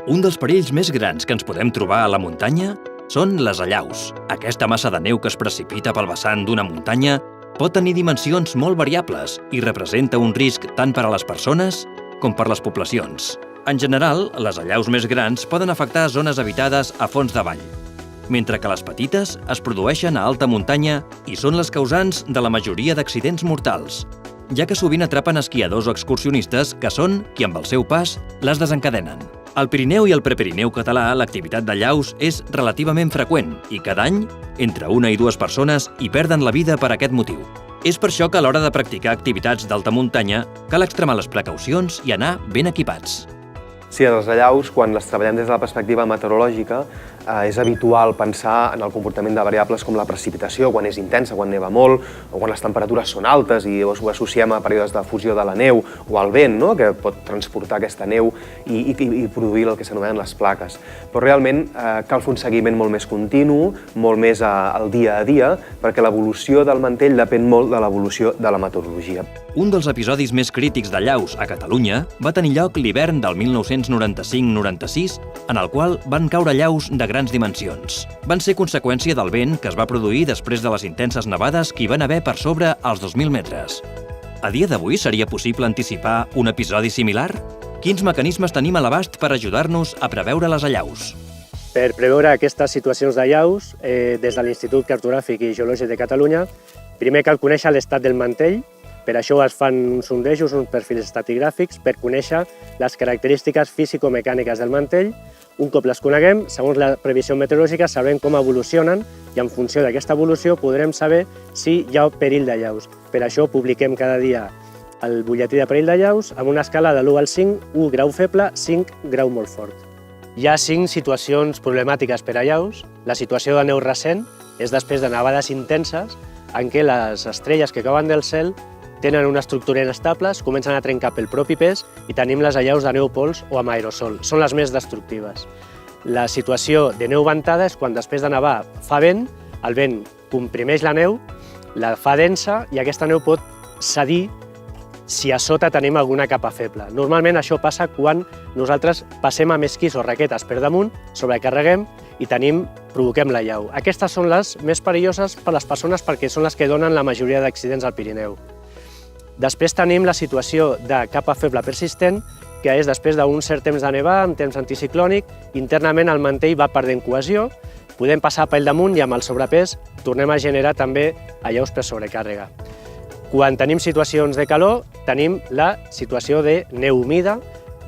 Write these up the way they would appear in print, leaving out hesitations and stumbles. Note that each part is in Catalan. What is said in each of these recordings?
Un dels perills més grans que ens podem trobar a la muntanya són les allaus. Aquesta massa de neu que es precipita pel vessant d'una muntanya pot tenir dimensions molt variables i representa un risc tant per a les persones com per les poblacions. En general, les allaus més grans poden afectar zones habitades a fons de vall, mentre que les petites es produeixen a alta muntanya i són les causants de la majoria d'accidents mortals, ja que sovint atrapen esquiadors o excursionistes que són qui amb el seu pas les desencadenen. Al Pirineu i al Prepirineu català l'activitat d'allaus és relativament freqüent i cada any entre 1 i 2 persones hi perden la vida per aquest motiu. És per això que a l'hora de practicar activitats d'alta muntanya cal extremar les precaucions i anar ben equipats. Sí, a les allaus, quan les treballem des de la perspectiva meteorològica, és habitual pensar en el comportament de variables com la precipitació, quan és intensa, quan neva molt, o quan les temperatures són altes i llavors ho associem a períodes de fusió de la neu o al vent, que pot transportar aquesta neu i produir el que s'anomenen les plaques. Però realment cal fer un seguiment molt més continu, molt més al dia a dia, perquè l'evolució del mantell depèn molt de l'evolució de la meteorologia. Un dels episodis més crítics d'allaus a Catalunya va tenir lloc l'hivern del 1995-96, en el qual van caure allaus de grans dimensions. Van ser conseqüència del vent que es va produir després de les intenses nevades que hi van haver per sobre els 2.000 metres. A dia d'avui seria possible anticipar un episodi similar? Quins mecanismes tenim a l'abast per ajudar-nos a preveure les allaus? Per preveure aquestes situacions d'allaus, des de l'Institut Cartogràfic i Geològic de Catalunya, primer cal conèixer l'estat del mantell. Per això es fan uns sondejos, uns perfils estratigràfics, per conèixer les característiques físico-mecàniques del mantell. Un cop les coneguem, segons la previsió meteorològica, sabrem com evolucionen i en funció d'aquesta evolució podrem saber si hi ha perill d'allaus. Per això publiquem cada dia el butlletí de perill d'allaus amb una escala de l'1 al 5, 1 grau feble, 5 grau molt fort. Hi ha 5 situacions problemàtiques per allaus. La situació de neu recent és després de nevades intenses en què les estrelles que cauen del cel tenen una estructura inestable, comencen a trencar pel propi pes i tenim les allaus de neu pols o amb aerosol. Són les més destructives. La situació de neu ventada és quan després de nevar fa vent, el vent comprimeix la neu, la fa densa i aquesta neu pot cedir si a sota tenim alguna capa feble. Normalment això passa quan nosaltres passem amb esquís o raquetes per damunt, sobrecarreguem i provoquem l'allau. Aquestes són les més perilloses per a les persones perquè són les que donen la majoria d'accidents al Pirineu. Després tenim la situació de capa feble persistent, que és després d'un cert temps de nevar, amb temps anticiclònic, internament el mantell va perdent cohesió, podem passar pel damunt i amb el sobrepès tornem a generar també allaus per sobrecàrrega. Quan tenim situacions de calor, tenim la situació de neu humida,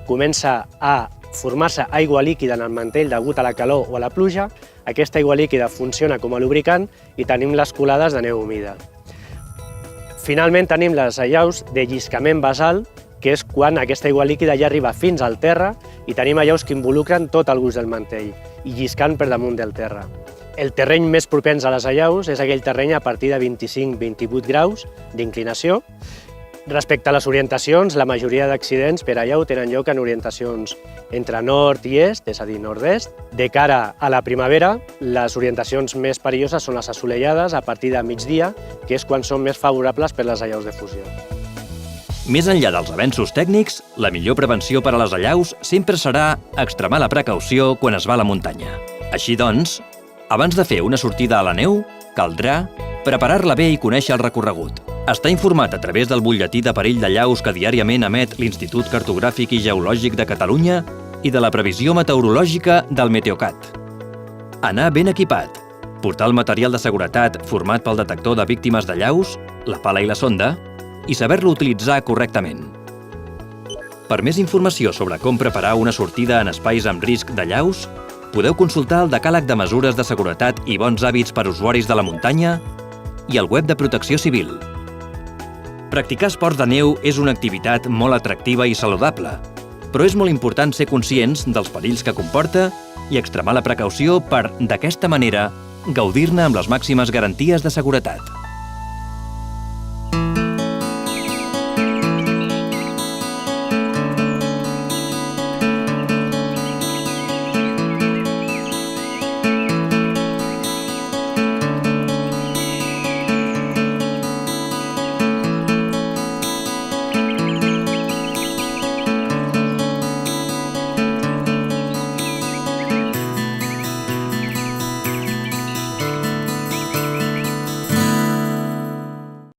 comença a formar-se aigua líquida en el mantell degut a la calor o a la pluja, aquesta aigua líquida funciona com a lubricant i tenim les colades de neu humida. Finalment tenim les allaus de lliscament basal, que és quan aquesta aigua líquida ja arriba fins al terra i tenim allaus que involucren tot el gruix del mantell i lliscant per damunt del terra. El terreny més propens a les allaus és aquell terreny a partir de 25-28 graus d'inclinació. Respecte a les orientacions, la majoria d'accidents per allau tenen lloc en orientacions entre nord i est, és a dir, nord-est. De cara a la primavera, les orientacions més perilloses són les assolellades a partir de migdia, que és quan són més favorables per les allaus de fusió. Més enllà dels avenços tècnics, la millor prevenció per a les allaus sempre serà extremar la precaució quan es va a la muntanya. Així doncs, abans de fer una sortida a la neu, caldrà preparar-la bé i conèixer el recorregut. Està informat a través del butlletí de perill d'allaus que diàriament emet l'Institut Cartogràfic i Geològic de Catalunya i de la previsió meteorològica del Meteocat. Anar ben equipat, portar el material de seguretat format pel detector de víctimes d'allaus, la pala i la sonda, i saber-lo utilitzar correctament. Per més informació sobre com preparar una sortida en espais amb risc d'allaus, podeu consultar el decàleg de mesures de seguretat i bons hàbits per usuaris de la muntanya i el web de Protecció Civil. Practicar esports de neu és una activitat molt atractiva i saludable, però és molt important ser conscients dels perills que comporta i extremar la precaució per, d'aquesta manera, gaudir-ne amb les màximes garanties de seguretat.